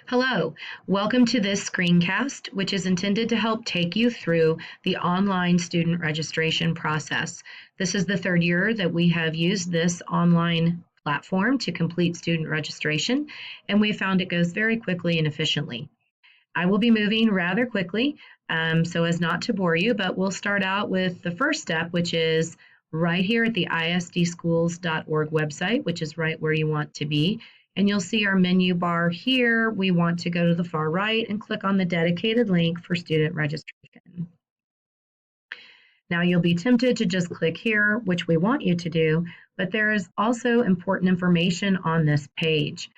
Hello, welcome to this screencast, which is intended to help take you through the online student registration process. This is the third year that we have used this online platform to complete student registration, and we found it goes very quickly and efficiently. I will be moving rather quickly so as not to bore you, but we'll start out with the first step, which is right here at the isdschools.org website, which is right where you want to be. And you'll see our menu bar here. We want to go to the far right and click on the dedicated link for student registration. Now you'll be tempted to just click here, which we want you to do, but there is also important information on this page.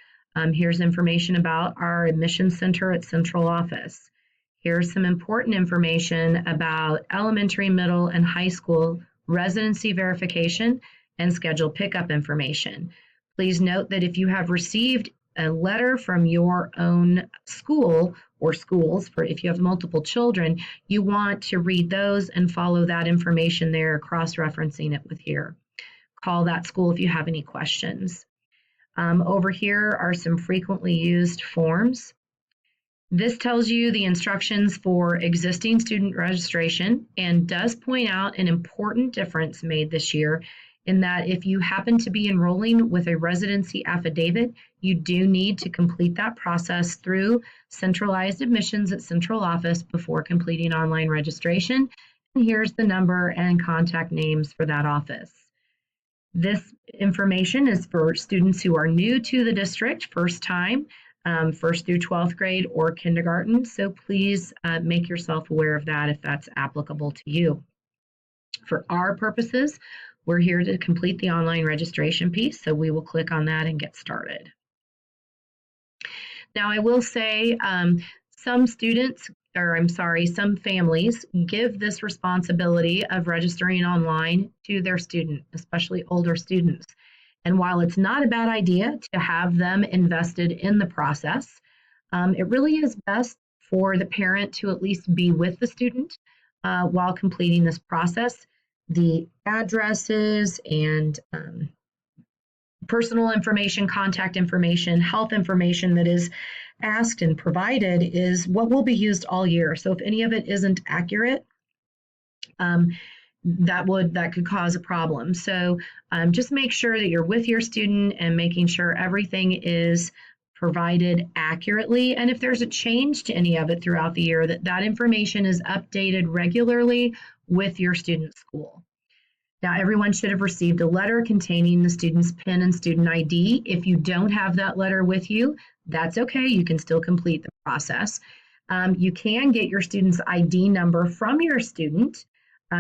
Here's information about our admissions center at central office. Here's some important information about elementary, middle, and high school residency verification and schedule pickup information. Please note that if you have received a letter from your own school or schools, for if you have multiple children, you want to read those and follow that information there, cross-referencing it with here. Call that school if you have any questions. Over here are some frequently used forms. This tells you the instructions for existing student registration and does point out an important difference made this year in that if you happen to be enrolling with a residency affidavit, you do need to complete that process through centralized admissions at central office before completing online registration. And here's the number and contact names for that office. This information is for students who are new to the district, first time, first through 12th grade or kindergarten. So please make yourself aware of that if that's applicable to you. For our purposes, we're here to complete the online registration piece, so we will click on that and get started. Now, I will say some families give this responsibility of registering online to their student, especially older students. And while it's not a bad idea to have them invested in the process, it really is best for the parent to at least be with the student while completing this process. The addresses and personal information, contact information, health information that is asked and provided is what will be used all year. So if any of it isn't accurate, that could cause a problem. So just make sure that you're with your student and making sure everything is provided accurately. And if there's a change to any of it throughout the year, that information is updated regularly with your student's school. Now, everyone should have received a letter containing the student's PIN and student ID. If you don't have that letter with you, that's okay. You can still complete the process. You can get your student's ID number from your student.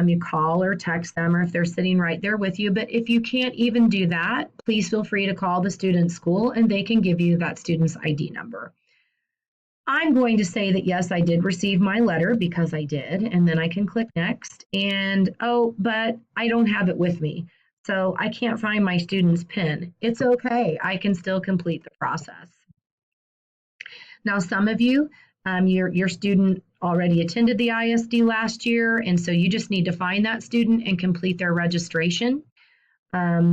You call or text them, or if they're sitting right there with you. But if you can't even do that, please feel free to call the student's school and they can give you that student's ID number. I'm going to say that yes, I did receive my letter because I did, and then I can click next. And oh, but I don't have it with me, so I can't find my student's PIN. It's okay, I can still complete the process. Now, some of you, your student already attended the ISD last year, and so you just need to find that student and complete their registration.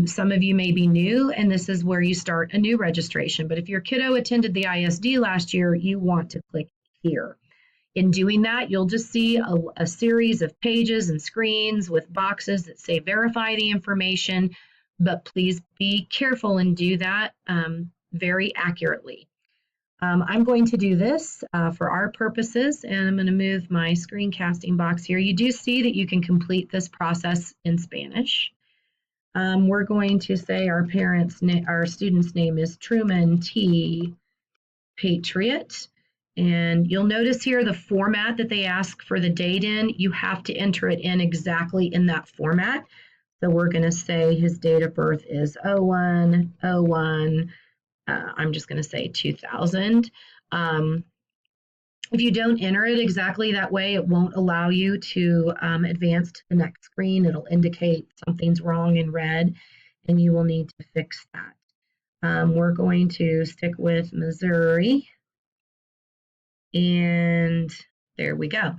Some of you may be new, and this is where you start a new registration. But if your kiddo attended the ISD last year, you want to click here. In doing that, you'll just see a series of pages and screens with boxes that say verify the information, but please be careful and do that very accurately. I'm going to do this for our purposes, and I'm going to move my screencasting box here. You do see that you can complete this process in Spanish. We're going to say our student's name is Truman T. Patriot. And you'll notice here the format that they ask for the date in, you have to enter it in exactly in that format. So we're going to say his date of birth is 01/01. I'm just going to say 2000. If you don't enter it exactly that way, it won't allow you to advance to the next screen. It'll indicate something's wrong in red, and you will need to fix that. We're going to stick with Missouri, and there we go.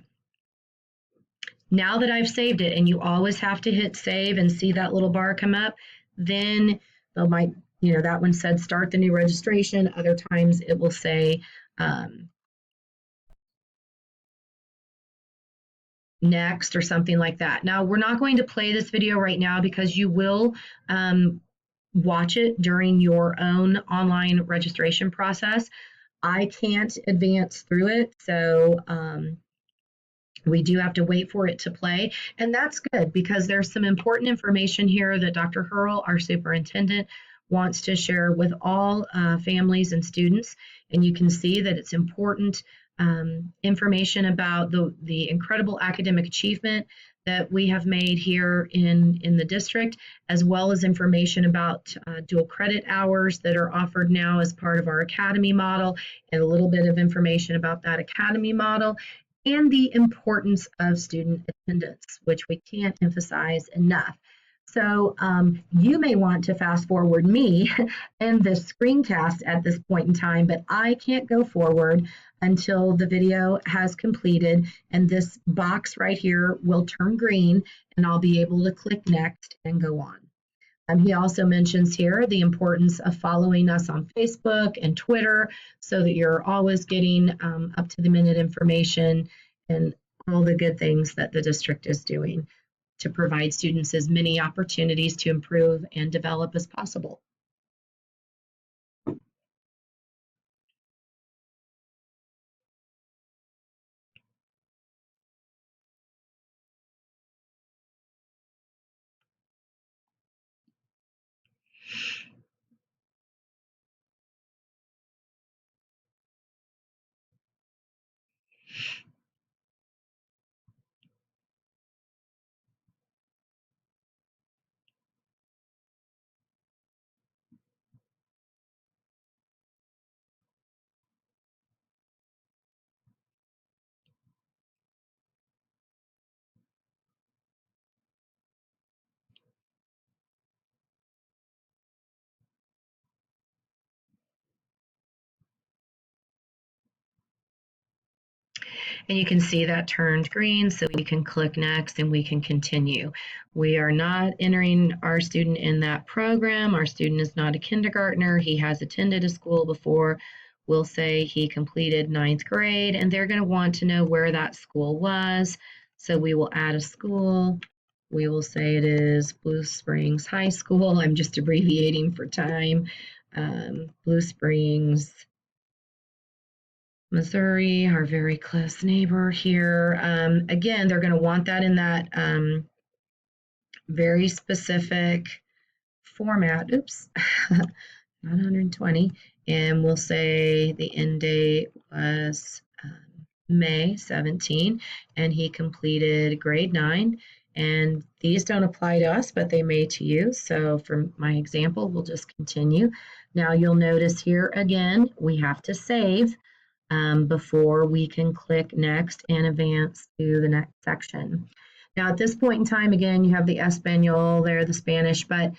Now that I've saved it, and you always have to hit save and see that little bar come up, then that one said start the new registration. Other times it will say next or something like that. Now, we're not going to play this video right now because you will watch it during your own online registration process. I can't advance through it, so we do have to wait for it to play, and that's good because there's some important information here that Dr. Hurl, our superintendent, wants to share with all families and students, and you can see that it's important information about the incredible academic achievement that we have made here in the district, as well as information about dual credit hours that are offered now as part of our academy model, and a little bit of information about that academy model, and the importance of student attendance, which we can't emphasize enough. So you may want to fast forward me and this screencast at this point in time, but I can't go forward until the video has completed, and this box right here will turn green, and I'll be able to click next and go on. He also mentions here the importance of following us on Facebook and Twitter so that you're always getting up to the minute information and all the good things that the district is doing to provide students as many opportunities to improve and develop as possible. And you can see that turned green, so we can click next and we can continue. We are not entering our student in that program. Our student is not a kindergartner. He has attended a school before. We'll say he completed 9th grade, and they're going to want to know where that school was. So we will add a school. We will say it is Blue Springs High School. I'm just abbreviating for time. Blue Springs, Missouri, our very close neighbor here. Again, they're going to want that in that very specific format. Oops, not 120. And we'll say the end date was May 17, and he completed grade 9. And these don't apply to us, but they may to you. So for my example, we'll just continue. Now you'll notice here again, we have to save before we can click next and advance to the next section. Now at this point in time, again, you have the Espanol there, the Spanish, but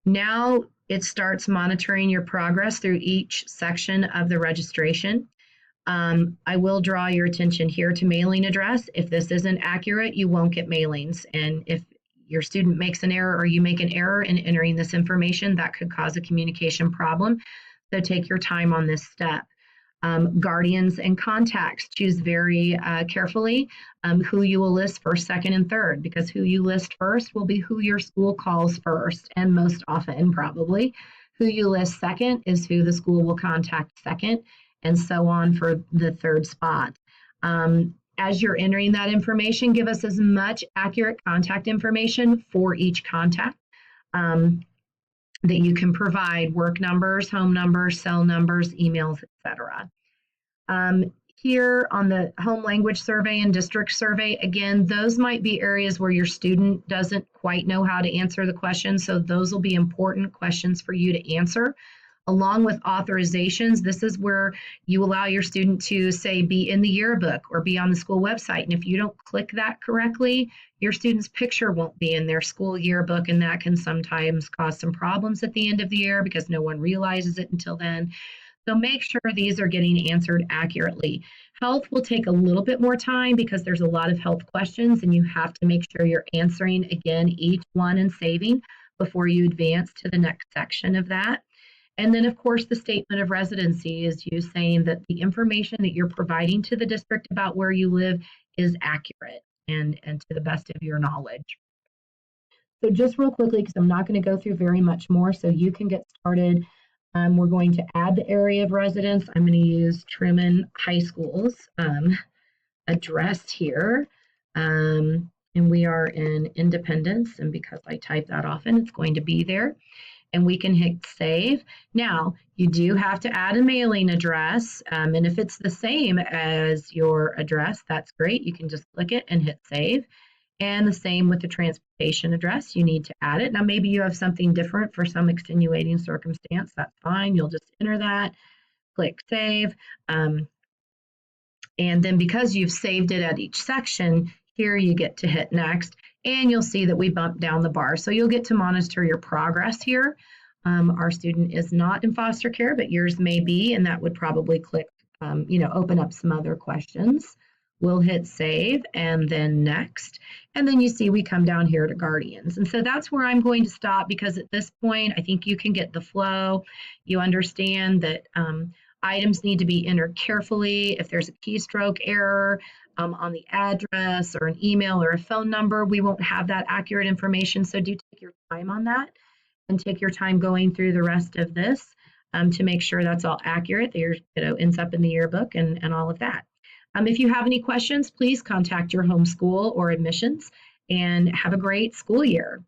now it starts monitoring your progress through each section of the registration. I will draw your attention here to mailing address. If this isn't accurate, you won't get mailings. And if your student makes an error or you make an error in entering this information, that could cause a communication problem. So take your time on this step. Guardians and contacts, choose very carefully who you will list first, second, and third, because who you list first will be who your school calls first, and most often probably. Who you list second is who the school will contact second, and so on for the third spot. As you're entering that information, give us as much accurate contact information for each contact that you can provide: work numbers, home numbers, cell numbers, emails, etc. Here on the home language survey and district survey, again, those might be areas where your student doesn't quite know how to answer the question, so those will be important questions for you to answer. Along with authorizations, this is where you allow your student to say be in the yearbook or be on the school website. And if you don't click that correctly, your student's picture won't be in their school yearbook, and that can sometimes cause some problems at the end of the year because no one realizes it until then. So make sure these are getting answered accurately. Health will take a little bit more time because there's a lot of health questions, and you have to make sure you're answering again each one and saving before you advance to the next section of that. And then, of course, the statement of residency is you saying that the information that you're providing to the district about where you live is accurate and to the best of your knowledge. So just real quickly, because I'm not going to go through very much more, so you can get started. We're going to add the area of residence. I'm going to use Truman High School's address here. And we are in Independence, and because I type that often, it's going to be there. And we can hit save. Now, you do have to add a mailing address, and if it's the same as your address, that's great. You can just click it and hit save. And the same with the transportation address, you need to add it. Now, maybe you have something different for some extenuating circumstance, that's fine. You'll just enter that, click save. And then because you've saved it at each section, here you get to hit next, and you'll see that we bump down the bar. So you'll get to monitor your progress here. Our student is not in foster care, but yours may be, and that would probably click, open up some other questions. We'll hit save and then next. And then you see we come down here to guardians. And so that's where I'm going to stop, because at this point, I think you can get the flow. You understand that items need to be entered carefully. If there's a keystroke error on the address or an email or a phone number, we won't have that accurate information. So do take your time on that and take your time going through the rest of this to make sure that's all accurate. There, ends up in the yearbook and all of that. If you have any questions, please contact your home school or admissions, and have a great school year.